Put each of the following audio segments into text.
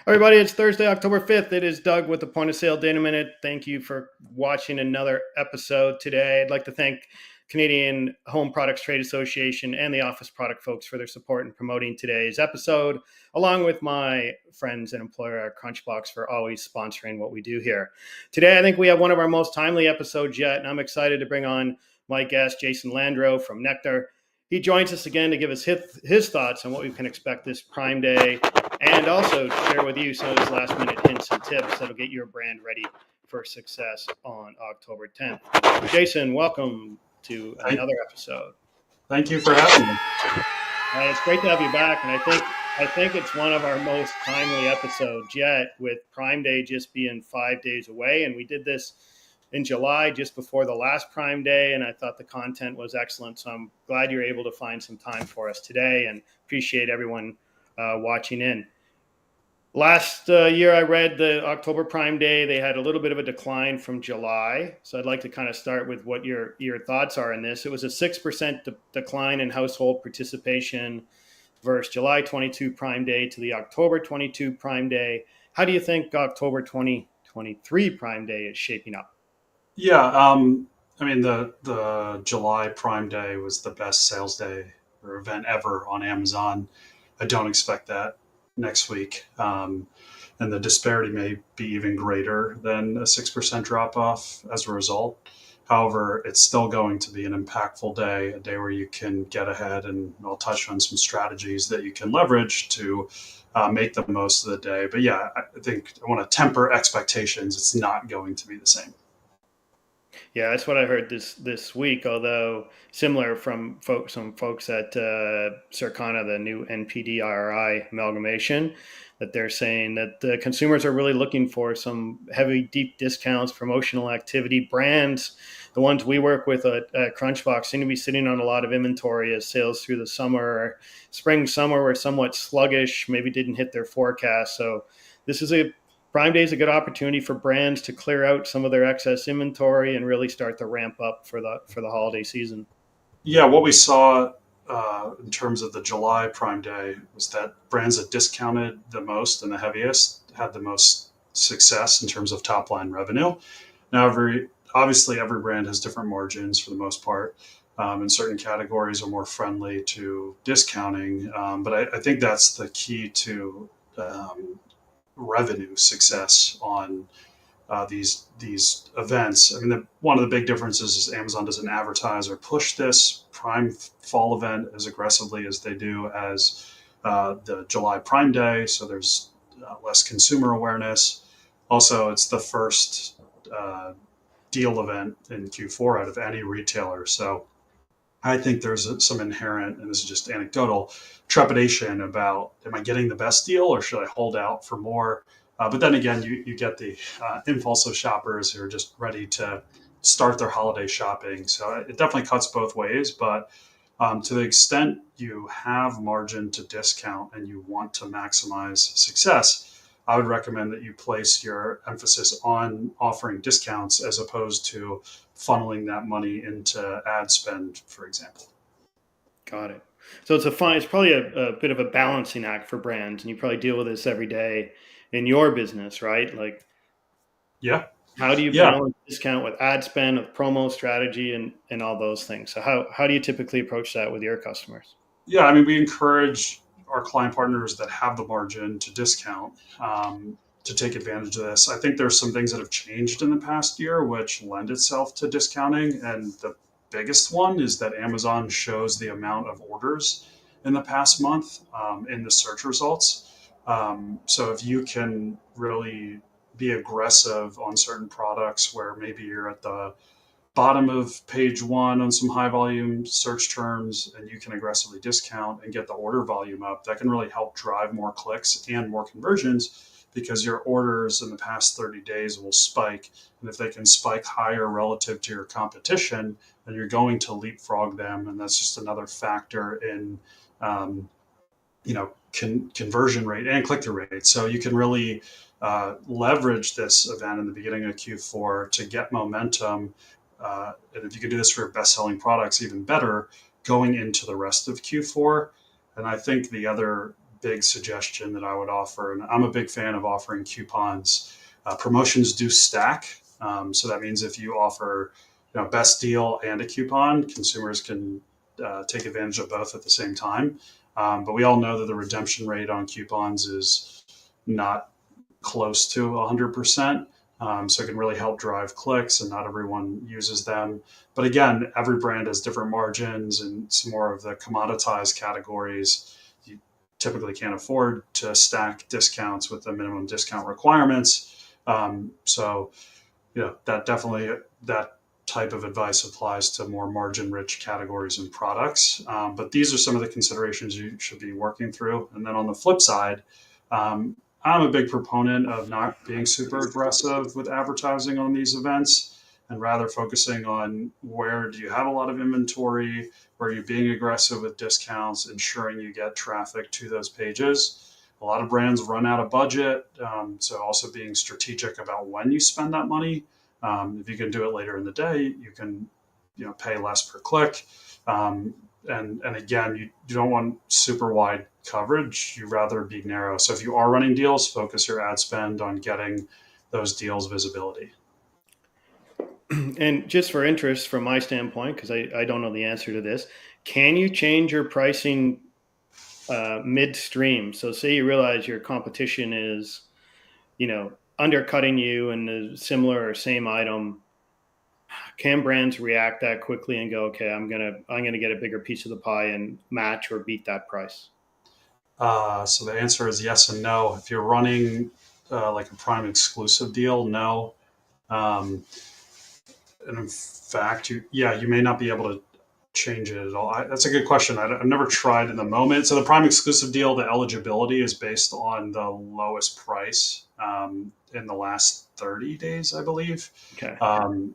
Everybody, it's Thursday, October 5th. It is Doug with the Point of Sale Data Minute. Thank you for watching another episode today. I'd like to thank Canadian Home Products Trade Association and the office product folks for their support in promoting today's episode, along with my friends and employer at Crunchbox for always sponsoring what we do here. Today, I think we have one of our most timely episodes yet, and I'm excited to bring on my guest, Jason Landreau from Nectar. He joins us again to give us his thoughts on what we can expect this Prime Day and also share with you some of his last minute hints and tips that'll get your brand ready for success on October 10th. Jason, welcome to Thank, another episode. thank you for having me. It's great to have you back, and I think it's one of our most timely episodes yet, with Prime Day just being 5 days away, and we did this in July, just before the last Prime Day, and I thought the content was excellent. So I'm glad you're able to find some time for us today, and appreciate everyone watching in. Last year, I read the October Prime Day. They had a little bit of a decline from July. So I'd like to kind of start with what your thoughts are in this. It was a 6% decline in household participation versus July 22 Prime Day to the October 22 Prime Day. How do you think October 2023 Prime Day is shaping up? Yeah, I mean the July Prime Day was the best sales day or event ever on Amazon. I don't expect that next week, and the disparity may be even greater than a 6% drop off as a result. However, it's still going to be an impactful day, a day where you can get ahead, and I'll touch on some strategies that you can leverage to make the most of the day. But yeah, I think I want to temper expectations. It's not going to be the same. Yeah, that's what I heard this week. Although similar from some folks at Circana, the new NPD-IRI amalgamation, that they're saying that the consumers are really looking for some heavy, deep discounts, promotional activity. Brands, the ones we work with at Crunchbox, seem to be sitting on a lot of inventory as sales through the summer, spring, summer were somewhat sluggish, maybe didn't hit their forecast. So this is a Prime Day is a good opportunity for brands to clear out some of their excess inventory and really start to ramp up for the holiday season. Yeah, what we saw in terms of the July Prime Day was that brands that discounted the most and the heaviest had the most success in terms of top line revenue. Now, obviously every brand has different margins for the most part, and certain categories are more friendly to discounting. But I think that's the key to revenue success on these events. I mean, one of the big differences is Amazon doesn't advertise or push this Prime Fall event as aggressively as they do as the July Prime Day. So there's less consumer awareness. Also, it's the first deal event in Q4 out of any retailer. So I think there's some inherent, and this is just anecdotal, trepidation about, am I getting the best deal or should I hold out for more? But then again, you get the impulsive shoppers who are just ready to start their holiday shopping. So it definitely cuts both ways. But to the extent you have margin to discount and you want to maximize success, I would recommend that you place your emphasis on offering discounts as opposed to funneling that money into ad spend, for example. Got it. So it's probably a bit of a balancing act for brands, and you probably deal with this every day in your business, right? Like, Yeah, how do you yeah, balance discount with ad spend, with promo strategy, and all those things? So how do you typically approach that with your customers? yeah. I mean, we encourage our client partners that have the margin to discount to take advantage of this. I think there's some things that have changed in the past year which lend itself to discounting, and the biggest one is that Amazon shows the amount of orders in the past month in the search results. So if you can really be aggressive on certain products where maybe you're at the bottom of page one on some high volume search terms and you can aggressively discount and get the order volume up, that can really help drive more clicks and more conversions because your orders in the past 30 days will spike. And if they can spike higher relative to your competition, then you're going to leapfrog them. And that's just another factor in, conversion rate and click-through rate. So you can really leverage this event in the beginning of Q4 to get momentum. And if you can do this for your best-selling products, even better going into the rest of Q4. And I think the other big suggestion that I would offer, and I'm a big fan of offering coupons. Promotions do stack, so that means if you offer, best deal and a coupon, consumers can take advantage of both at the same time. But we all know that the redemption rate on coupons is not close to 100%. So it can really help drive clicks, and not everyone uses them. But again, every brand has different margins, and some more of the commoditized categories, you typically can't afford to stack discounts with the minimum discount requirements. So, that type of advice applies to more margin-rich categories and products. But these are some of the considerations you should be working through. And then on the flip side, I'm a big proponent of not being super aggressive with advertising on these events, and rather focusing on where do you have a lot of inventory, where you're being aggressive with discounts, ensuring you get traffic to those pages. A lot of brands run out of budget, so also being strategic about when you spend that money. If you can do it later in the day, you can pay less per click. And again, you don't want super wide coverage. You rather be narrow. So if you are running deals, focus your ad spend on getting those deals visibility. And just for interest, from my standpoint, because I don't know the answer to this, can you change your pricing midstream? So say you realize your competition is, undercutting you in a similar or same item. Can brands react that quickly and go, okay, I'm gonna get a bigger piece of the pie and match or beat that price? So the answer is yes and no. If you're running like a Prime exclusive deal, no. Um, and in fact, you may not be able to change it at all. That's a good question. I've never tried in the moment. So the Prime exclusive deal, the eligibility is based on the lowest price in the last 30 days, I believe. Okay.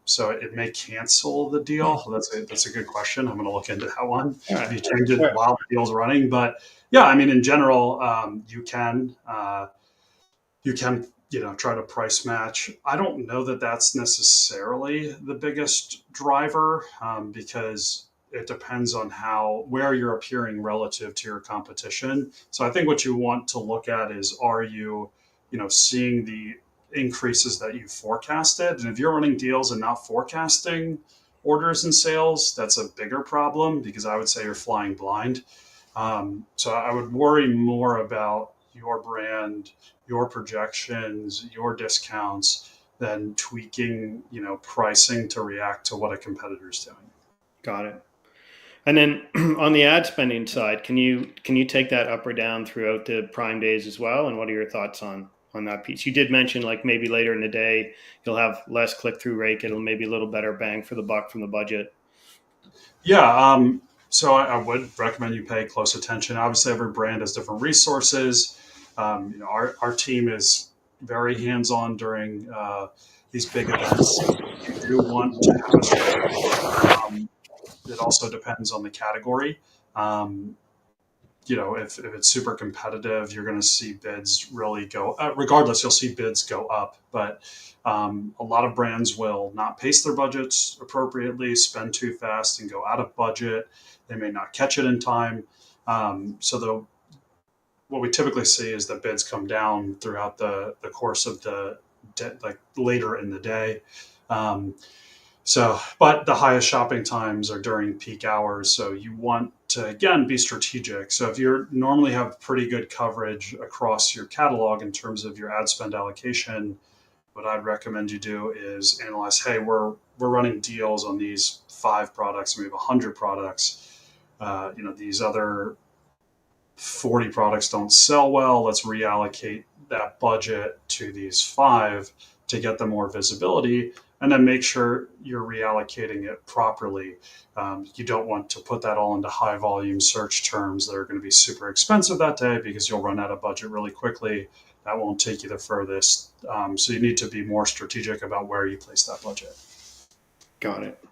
So it may cancel the deal. That's a good question. I'm going to look into that one. All If you right. change it Sure. while the deal's running, but yeah, I mean, in general, you can try to price match. I don't know that that's necessarily the biggest driver, because it depends on where you're appearing relative to your competition. So I think what you want to look at is, are you seeing the increases that you forecasted? And if you're running deals and not forecasting orders and sales, that's a bigger problem, because I would say you're flying blind. So I would worry more about your brand, your projections, your discounts, than tweaking, pricing to react to what a competitor's doing. Got it. And then on the ad spending side, can you take that up or down throughout the Prime days as well? And what are your thoughts on that piece? You did mention like maybe later in the day you'll have less click through rate. It'll maybe a little better bang for the buck from the budget. Yeah. So I would recommend you pay close attention. Obviously, every brand has different resources. Our team is very hands-on during these big events. You do want to have a strategy. It also depends on the category. If it's super competitive, you're going to see bids really go. Regardless, you'll see bids go up. But a lot of brands will not pace their budgets appropriately, spend too fast, and go out of budget. They may not catch it in time. What we typically see is that bids come down throughout the course of like later in the day. But the highest shopping times are during peak hours. So you want to, again, be strategic. So if you normally have pretty good coverage across your catalog in terms of your ad spend allocation, what I'd recommend you do is analyze, hey, we're running deals on these 5 products, and we have 100 products. These other 40 products don't sell well. Let's reallocate that budget to these 5 to get them more visibility, and then make sure you're reallocating it properly. You don't want to put that all into high volume search terms that are going to be super expensive that day, because you'll run out of budget really quickly. That won't take you the furthest. So you need to be more strategic about where you place that budget. Got it.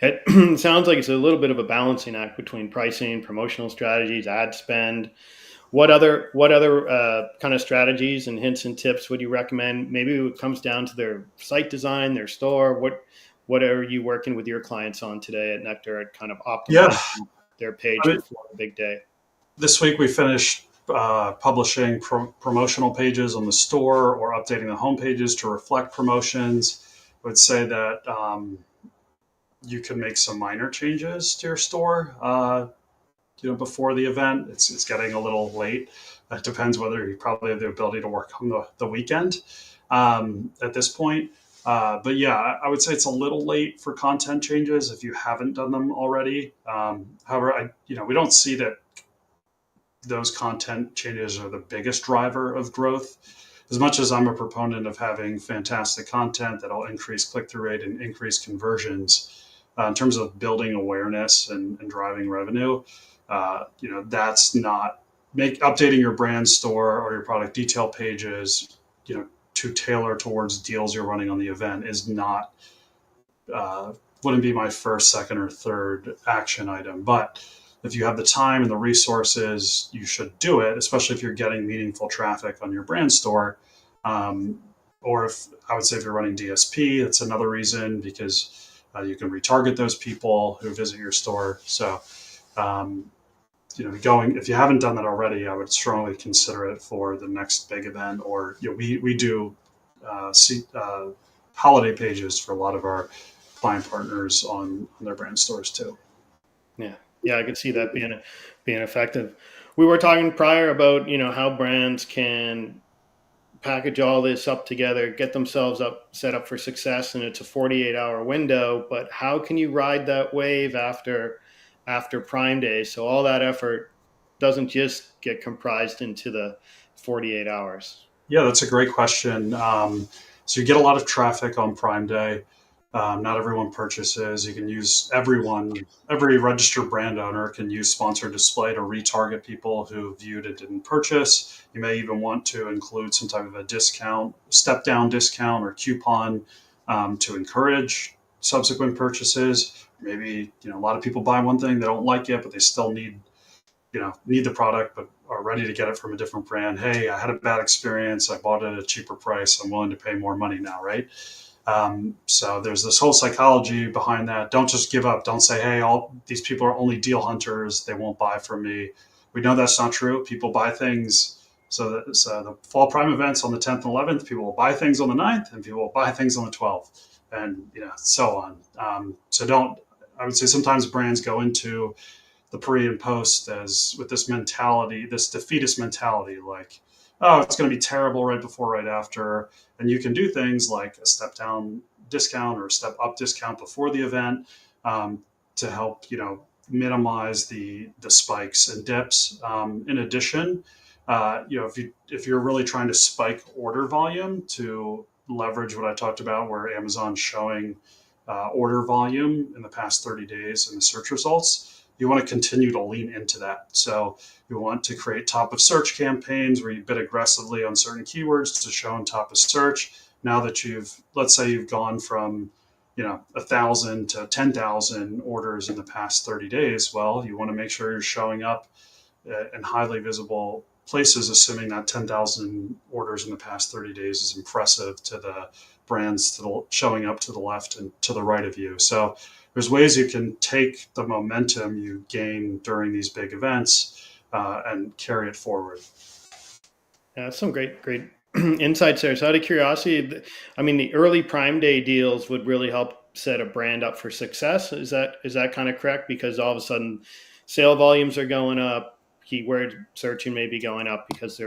It sounds like it's a little bit of a balancing act between pricing, promotional strategies, ad spend. What other kind of strategies and hints and tips would you recommend? Maybe it comes down to their site design, their store. What are you working with your clients on today at Nectar at kind of optimizing their page before a big day? This week we finished publishing promotional pages on the store or updating the home pages to reflect promotions. I would say that you can make some minor changes to your store, before the event. It's getting a little late. It depends whether you probably have the ability to work on the weekend at this point. But yeah, I would say it's a little late for content changes if you haven't done them already. However, we don't see that those content changes are the biggest driver of growth. As much as I'm a proponent of having fantastic content that'll increase click-through rate and increase conversions, in terms of building awareness and driving revenue, that's not updating your brand store or your product detail pages, to tailor towards deals you're running on the event is not, wouldn't be my first, second, or third action item. But if you have the time and the resources, you should do it, especially if you're getting meaningful traffic on your brand store. Or if you're running DSP, that's another reason, because you can retarget those people who visit your store. So, if you haven't done that already, I would strongly consider it for the next big event. Or we do holiday pages for a lot of our client partners on their brand stores too. Yeah, I could see that being effective. We were talking prior about how brands can package all this up together, get themselves set up for success, and it's a 48-hour window. But how can you ride that wave after Prime Day, so all that effort doesn't just get comprised into the 48 hours? Yeah, that's a great question. So you get a lot of traffic on Prime Day. Not everyone purchases. You can use every registered brand owner can use sponsored display to retarget people who viewed and didn't purchase. You may even want to include some type of a discount, step down discount or coupon to encourage subsequent purchases. Maybe a lot of people buy one thing, they don't like it, but they still need the product, but are ready to get it from a different brand. Hey, I had a bad experience. I bought it at a cheaper price. I'm willing to pay more money now, right? So there's this whole psychology behind that. Don't just give up. Don't say, hey, all these people are only deal hunters. They won't buy from me. We know that's not true. People buy things. So the Fall Prime events on the 10th and 11th, people will buy things on the 9th, and people will buy things on the 12th, and so on. I would say sometimes brands go into the pre and post as with this mentality, this defeatist mentality, like, oh, it's going to be terrible right before, right after. And you can do things like a step down discount or a step up discount before the event to help, minimize the spikes and dips. In addition, if you're really trying to spike order volume to leverage what I talked about, where Amazon's showing order volume in the past 30 days in the search results, you want to continue to lean into that. So you want to create top of search campaigns where you bid aggressively on certain keywords to show in top of search. Now that let's say you've gone from 1,000 to 10,000 orders in the past 30 days, well, you want to make sure you're showing up in highly visible places, assuming that 10,000 orders in the past 30 days is impressive to the brands showing up to the left and to the right of you. So there's ways you can take the momentum you gain during these big events and carry it forward. Yeah, that's some great insights there. So out of curiosity, the early Prime Day deals would really help set a brand up for success. Is that kind of correct? Because all of a sudden sale volumes are going up, keyword searching may be going up because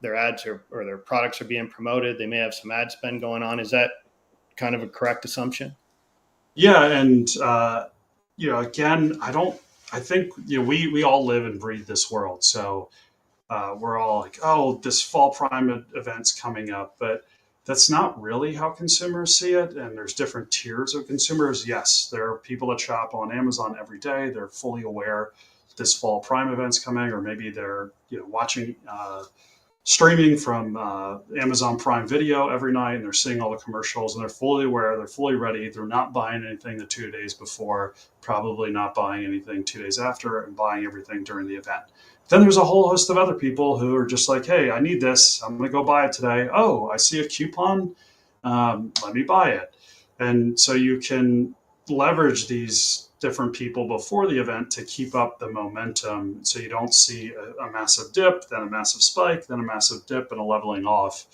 their ads or their products are being promoted. They may have some ad spend going on. Is that kind of a correct assumption? Yeah, and again, I think we all live and breathe this world, so we're all like, oh, this Fall Prime event's coming up, but that's not really how consumers see it. And there's different tiers of consumers. Yes, there are people that shop on Amazon every day. They're fully aware this Fall Prime event's coming, or maybe they're watching. Streaming from Amazon Prime Video every night, and they're seeing all the commercials, and they're fully aware, they're fully ready. They're not buying anything the 2 days before, probably not buying anything 2 days after, and buying everything during the event. Then there's a whole host of other people who are just like, hey, I need this. I'm going to go buy it today. Oh, I see a coupon. Let me buy it. And so you can leverage these different people before the event to keep up the momentum, so you don't see a massive dip, then a massive spike, then a massive dip, and a leveling off.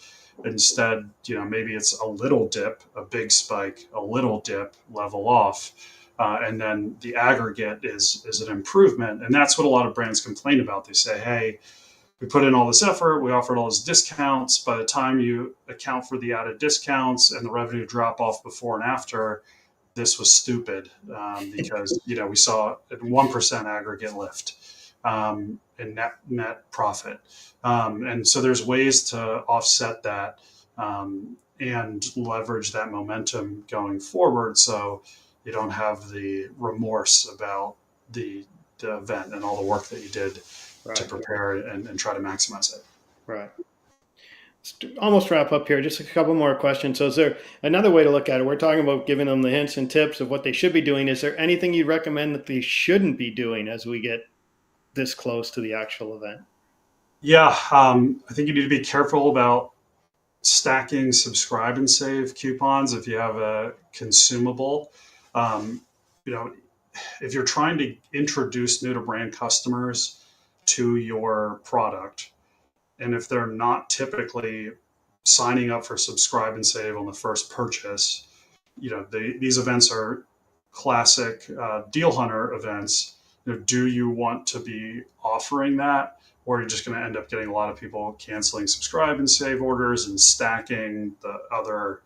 Instead, maybe it's a little dip, a big spike, a little dip, level off, and then the aggregate is an improvement. And that's what a lot of brands complain about. They say, hey, we put in all this effort, we offered all these discounts. By the time you account for the added discounts and the revenue drop off before and after, this was stupid, because we saw a 1% aggregate lift in net profit, and so there's ways to offset that, and leverage that momentum going forward, so you don't have the remorse about the event and all the work that you did to prepare and try to maximize it. Right. Almost wrap up here. Just a couple more questions. So is there another way to look at it? We're talking about giving them the hints and tips of what they should be doing. Is there anything you'd recommend that they shouldn't be doing as we get this close to the actual event? Yeah, I think you need to be careful about stacking subscribe and save coupons if you have a consumable. Um, you know, if you're trying to introduce new to brand customers to your product, and if they're not typically signing up for subscribe and save on the first purchase, these events are classic deal hunter events. Do you want to be offering that, or are you just going to end up getting a lot of people canceling subscribe and save orders and stacking the other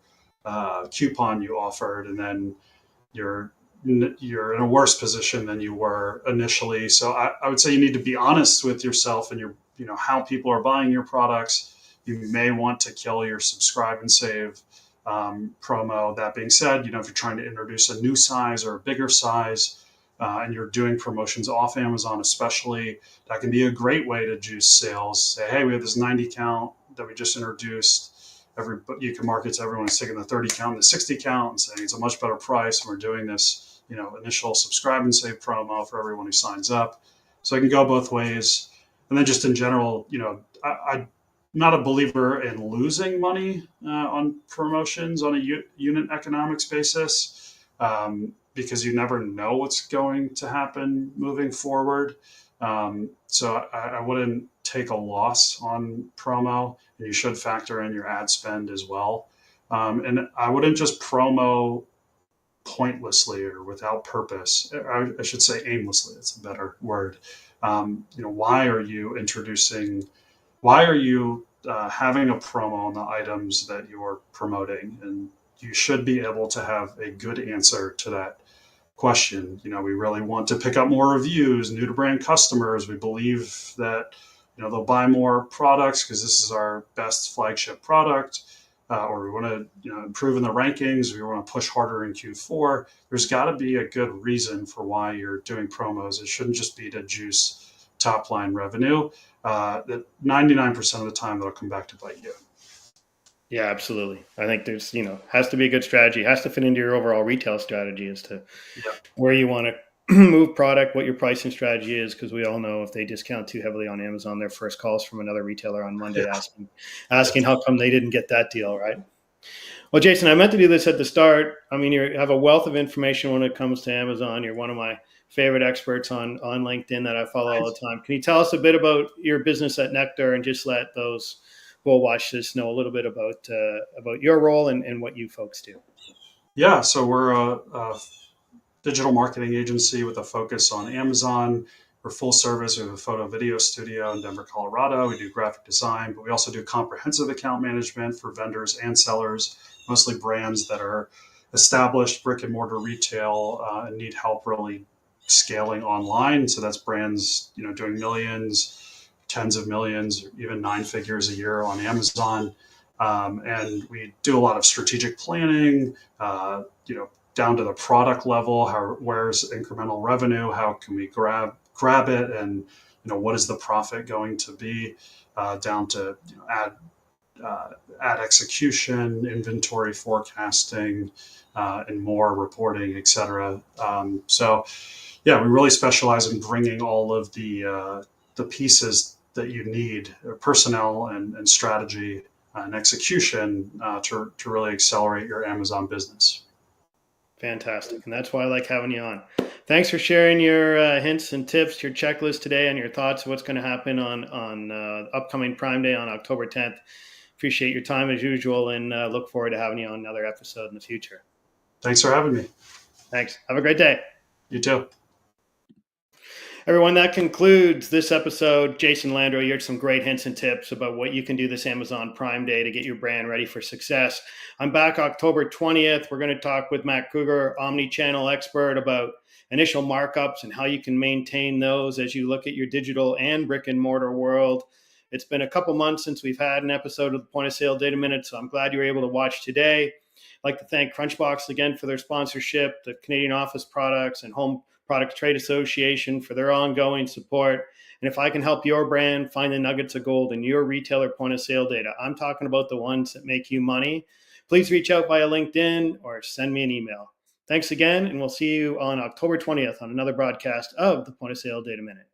coupon you offered, and then you're in a worse position than you were initially. So I would say you need to be honest with yourself and how people are buying your products. You may want to kill your subscribe and save promo. That being said, if you're trying to introduce a new size or a bigger size, and you're doing promotions off Amazon, especially, that can be a great way to juice sales. Say, hey, we have this 90 count that we just introduced. You can market to everyone who's taking the 30 count and the 60 count and saying it's a much better price. And we're doing this, initial subscribe and save promo for everyone who signs up. So it can go both ways. And then just in general, I'm not a believer in losing money on promotions on a unit economics basis, because you never know what's going to happen moving forward. So I wouldn't take a loss on promo, and you should factor in your ad spend as well. And I wouldn't just promo pointlessly or without purpose. I should say aimlessly. It's a better word. Why are you having a promo on the items that you're promoting? And you should be able to have a good answer to that question. We really want to pick up more reviews, new to brand customers. We believe that they'll buy more products because this is our best flagship product, or we want to improve in the rankings. We want to push harder in Q4. There's got to be a good reason for why you're doing promos. It shouldn't just be to juice top line revenue. That 99% of the time that'll come back to bite you. Yeah, absolutely. I think there's, has to be a good strategy. It has to fit into your overall retail strategy as to where you want to move product, what your pricing strategy is, because we all know if they discount too heavily on Amazon, their first calls from another retailer on Monday asking how come they didn't get that deal, right? Well, Jason, I meant to do this at the start. I mean, you have a wealth of information when it comes to Amazon. You're one of my favorite experts on LinkedIn that I follow all the time. Can you tell us a bit about your business at Nectar, and just let those who will watch this know a little bit about your role and what you folks do? Yeah, so we're a digital marketing agency with a focus on Amazon. We're full service. We have a photo video studio in Denver, Colorado. We do graphic design, but we also do comprehensive account management for vendors and sellers, mostly brands that are established brick and mortar retail and need help really scaling online. So that's brands, doing millions, tens of millions, even 9 figures a year on Amazon. And we do a lot of strategic planning, down to the product level. Where's incremental revenue? How can we grab it? And, what is the profit going to be, down to ad execution, inventory forecasting, and more reporting, et cetera. So yeah, we really specialize in bringing all of the pieces that you need, personnel and strategy and execution, to really accelerate your Amazon business. Fantastic. And that's why I like having you on. Thanks for sharing your hints and tips, your checklist today, and your thoughts of what's going to happen on upcoming Prime Day on October 10th. Appreciate your time as usual, and look forward to having you on another episode in the future. Thanks for having me. Thanks. Have a great day. You too. Everyone, that concludes this episode. Jason Landreau, you heard some great hints and tips about what you can do this Amazon Prime Day to get your brand ready for success. I'm back October 20th. We're going to talk with Matt Kruger, omni-channel expert, about initial markups and how you can maintain those as you look at your digital and brick and mortar world. It's been a couple months since we've had an episode of the Point of Sale Data Minute, so I'm glad you were able to watch today. I'd like to thank Crunchbox again for their sponsorship, the Canadian Office Products and Home Product Trade Association for their ongoing support. And if I can help your brand find the nuggets of gold in your retailer point of sale data, I'm talking about the ones that make you money, please reach out via LinkedIn or send me an email. Thanks again, and we'll see you on October 20th on another broadcast of the Point of Sale Data Minute.